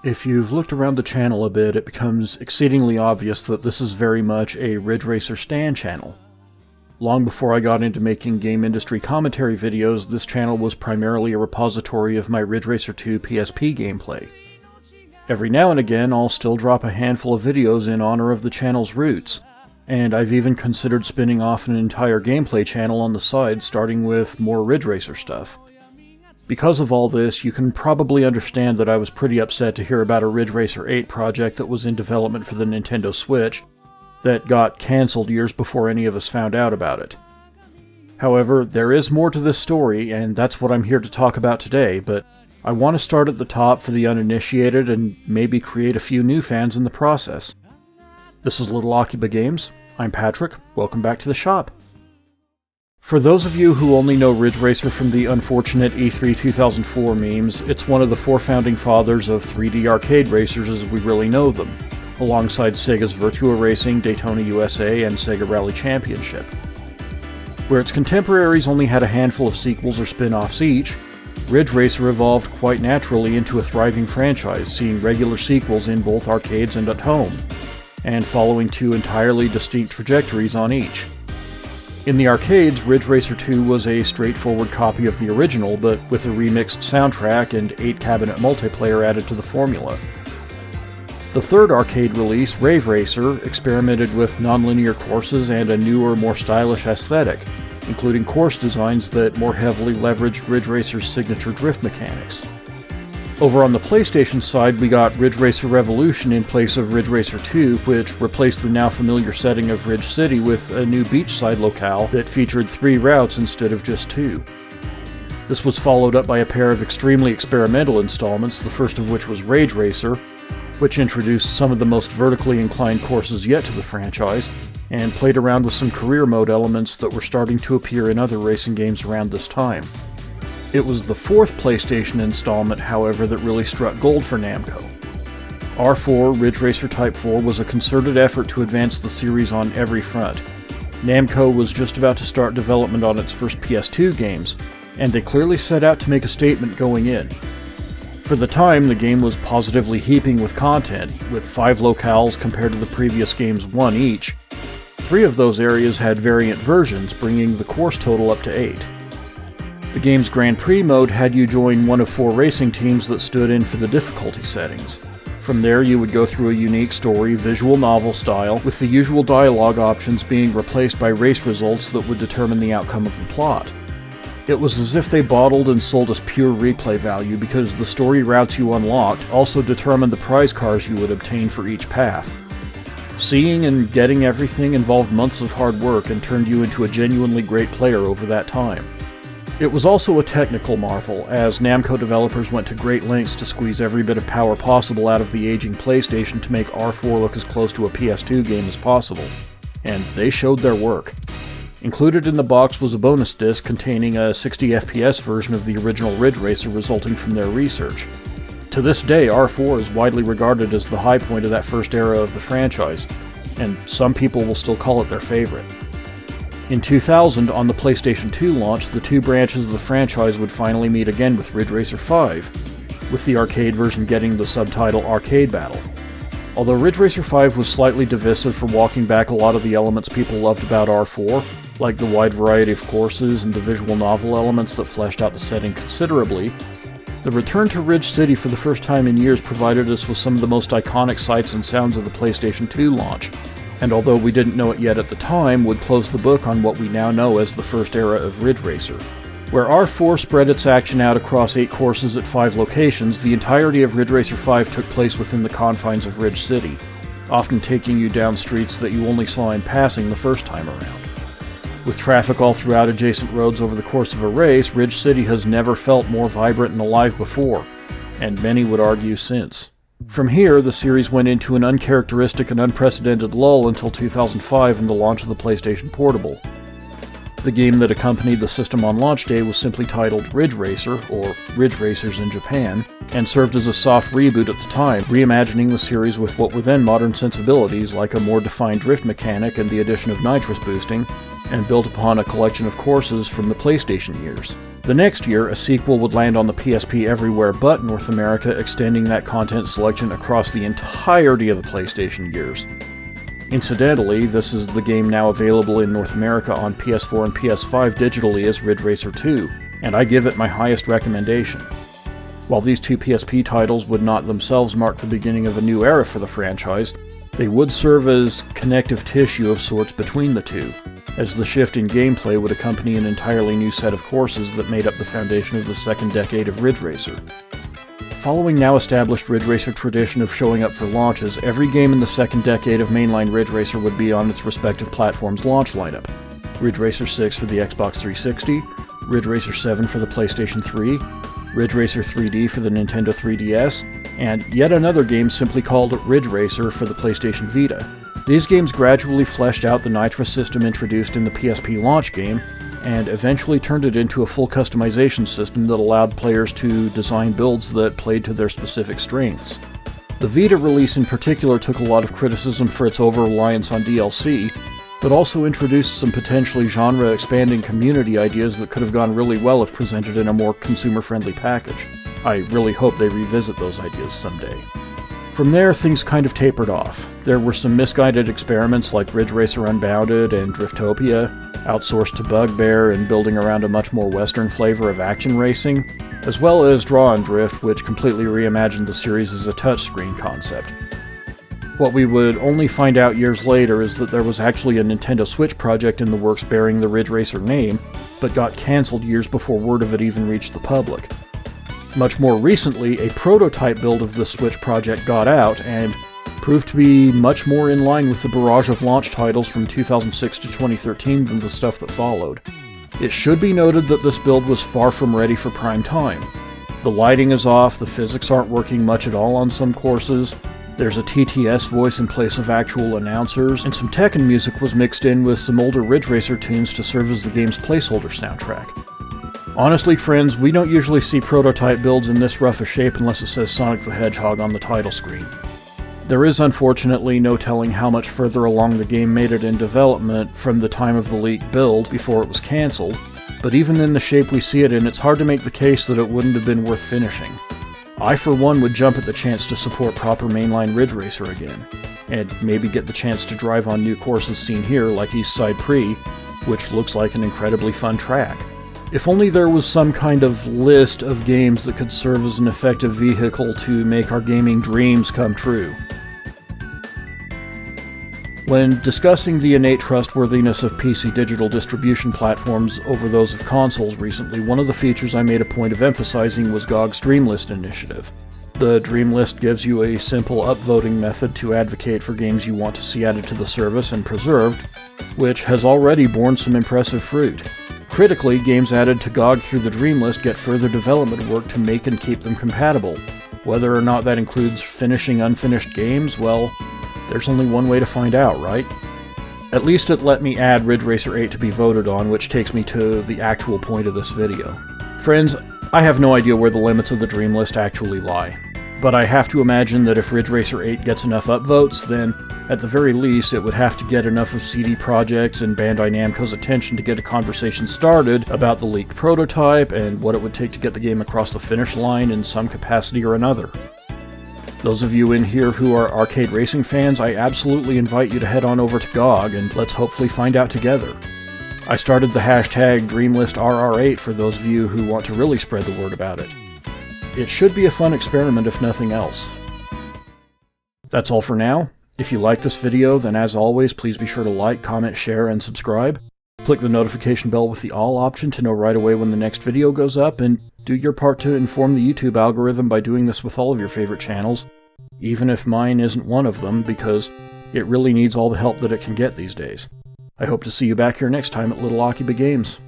If you've looked around the channel a bit, it becomes exceedingly obvious that this is very much a Ridge Racer stan channel. Long before I got into making game industry commentary videos, this channel was primarily a repository of my Ridge Racer 2 PSP gameplay. Every now and again, I'll still drop a handful of videos in honor of the channel's roots, and I've even considered spinning off an entire gameplay channel on the side, starting with more Ridge Racer stuff. Because of all this, you can probably understand that I was pretty upset to hear about a Ridge Racer 8 project that was in development for the Nintendo Switch that got cancelled years before any of us found out about it. However, there is more to this story, and that's what I'm here to talk about today, but I want to start at the top for the uninitiated and maybe create a few new fans in the process. This is Little Akiba Games. I'm Patrick. Welcome back to the shop. For those of you who only know Ridge Racer from the unfortunate E3 2004 memes, it's one of the four founding fathers of 3D arcade racers as we really know them, alongside Sega's Virtua Racing, Daytona USA, and Sega Rally Championship. Where its contemporaries only had a handful of sequels or spin-offs each, Ridge Racer evolved quite naturally into a thriving franchise, seeing regular sequels in both arcades and at home, and following two entirely distinct trajectories on each. In the arcades, Ridge Racer 2 was a straightforward copy of the original, but with a remixed soundtrack and 8-cabinet multiplayer added to the formula. The third arcade release, Rave Racer, experimented with non-linear courses and a newer, more stylish aesthetic, including course designs that more heavily leveraged Ridge Racer's signature drift mechanics. Over on the PlayStation side, we got Ridge Racer Revolution in place of Ridge Racer 2, which replaced the now familiar setting of Ridge City with a new beachside locale that featured 3 routes instead of just 2. This was followed up by a pair of extremely experimental installments, the first of which was Rage Racer, which introduced some of the most vertically inclined courses yet to the franchise, and played around with some career mode elements that were starting to appear in other racing games around this time. It was the fourth PlayStation installment, however, that really struck gold for Namco. R4, Ridge Racer Type 4, was a concerted effort to advance the series on every front. Namco was just about to start development on its first PS2 games, and they clearly set out to make a statement going in. For the time, the game was positively heaping with content, with 5 locales compared to the previous game's 1 each. 3 of those areas had variant versions, bringing the course total up to 8. The game's Grand Prix mode had you join one of 4 racing teams that stood in for the difficulty settings. From there, you would go through a unique story, visual novel style, with the usual dialogue options being replaced by race results that would determine the outcome of the plot. It was as if they bottled and sold us pure replay value because the story routes you unlocked also determined the prize cars you would obtain for each path. Seeing and getting everything involved months of hard work and turned you into a genuinely great player over that time. It was also a technical marvel, as Namco developers went to great lengths to squeeze every bit of power possible out of the aging PlayStation to make R4 look as close to a PS2 game as possible. And they showed their work. Included in the box was a bonus disc containing a 60 FPS version of the original Ridge Racer resulting from their research. To this day, R4 is widely regarded as the high point of that first era of the franchise, and some people will still call it their favorite. In 2000, on the PlayStation 2 launch, the 2 branches of the franchise would finally meet again with Ridge Racer 5, with the arcade version getting the subtitle Arcade Battle. Although Ridge Racer 5 was slightly divisive for walking back a lot of the elements people loved about R4, like the wide variety of courses and the visual novel elements that fleshed out the setting considerably, the return to Ridge City for the first time in years provided us with some of the most iconic sights and sounds of the PlayStation 2 launch, and although we didn't know it yet at the time, would close the book on what we now know as the first era of Ridge Racer. Where R4 spread its action out across 8 courses at 5 locations, the entirety of Ridge Racer 5 took place within the confines of Ridge City, often taking you down streets that you only saw in passing the first time around. With traffic all throughout adjacent roads over the course of a race, Ridge City has never felt more vibrant and alive before, and many would argue since. From here, the series went into an uncharacteristic and unprecedented lull until 2005 and the launch of the PlayStation Portable. The game that accompanied the system on launch day was simply titled Ridge Racer, or Ridge Racers in Japan, and served as a soft reboot at the time, reimagining the series with what were then modern sensibilities like a more defined drift mechanic and the addition of nitrous boosting, and built upon a collection of courses from the PlayStation years. The next year, a sequel would land on the PSP everywhere but North America, extending that content selection across the entirety of the PlayStation years. Incidentally, this is the game now available in North America on PS4 and PS5 digitally as Ridge Racer 2, and I give it my highest recommendation. While these two PSP titles would not themselves mark the beginning of a new era for the franchise, they would serve as connective tissue of sorts between the two, as the shift in gameplay would accompany an entirely new set of courses that made up the foundation of the second decade of Ridge Racer. Following now established Ridge Racer tradition of showing up for launches, every game in the second decade of mainline Ridge Racer would be on its respective platform's launch lineup. Ridge Racer 6 for the Xbox 360, Ridge Racer 7 for the PlayStation 3, Ridge Racer 3D for the Nintendo 3DS, and yet another game simply called Ridge Racer for the PlayStation Vita. These games gradually fleshed out the nitrous system introduced in the PSP launch game, and eventually turned it into a full customization system that allowed players to design builds that played to their specific strengths. The Vita release in particular took a lot of criticism for its over-reliance on DLC, but also introduced some potentially genre-expanding community ideas that could have gone really well if presented in a more consumer-friendly package. I really hope they revisit those ideas someday. From there, things kind of tapered off. There were some misguided experiments like Ridge Racer Unbounded and Driftopia, outsourced to Bugbear and building around a much more Western flavor of action racing, as well as Draw and Drift, which completely reimagined the series as a touchscreen concept. What we would only find out years later is that there was actually a Nintendo Switch project in the works bearing the Ridge Racer name, but got cancelled years before word of it even reached the public. Much more recently, a prototype build of the Switch project got out, and proved to be much more in line with the barrage of launch titles from 2006 to 2013 than the stuff that followed. It should be noted that this build was far from ready for prime time. The lighting is off, the physics aren't working much at all on some courses, there's a TTS voice in place of actual announcers, and some Tekken music was mixed in with some older Ridge Racer tunes to serve as the game's placeholder soundtrack. Honestly, friends, we don't usually see prototype builds in this rough a shape unless it says Sonic the Hedgehog on the title screen. There is unfortunately no telling how much further along the game made it in development from the time of the leaked build before it was cancelled, but even in the shape we see it in, it's hard to make the case that it wouldn't have been worth finishing. I for one would jump at the chance to support proper mainline Ridge Racer again, and maybe get the chance to drive on new courses seen here like East Side Pre, which looks like an incredibly fun track. If only there was some kind of list of games that could serve as an effective vehicle to make our gaming dreams come true. When discussing the innate trustworthiness of PC digital distribution platforms over those of consoles recently, one of the features I made a point of emphasizing was GOG's Dreamlist initiative. The Dreamlist gives you a simple upvoting method to advocate for games you want to see added to the service and preserved, which has already borne some impressive fruit. Critically, games added to GOG through the Dreamlist get further development work to make and keep them compatible. Whether or not that includes finishing unfinished games, well, there's only one way to find out, right? At least it let me add Ridge Racer 8 to be voted on, which takes me to the actual point of this video. Friends, I have no idea where the limits of the Dreamlist actually lie, but I have to imagine that if Ridge Racer 8 gets enough upvotes, then at the very least it would have to get enough of CD Projekt's and Bandai Namco's attention to get a conversation started about the leaked prototype and what it would take to get the game across the finish line in some capacity or another. Those of you in here who are arcade racing fans, I absolutely invite you to head on over to GOG and let's hopefully find out together. I started the hashtag DreamlistRR8 for those of you who want to really spread the word about it. It should be a fun experiment if nothing else. That's all for now. If you like this video, then as always, please be sure to like, comment, share, and subscribe. Click the notification bell with the all option to know right away when the next video goes up, and do your part to inform the YouTube algorithm by doing this with all of your favorite channels, even if mine isn't one of them, because it really needs all the help that it can get these days. I hope to see you back here next time at Little Akiba Games.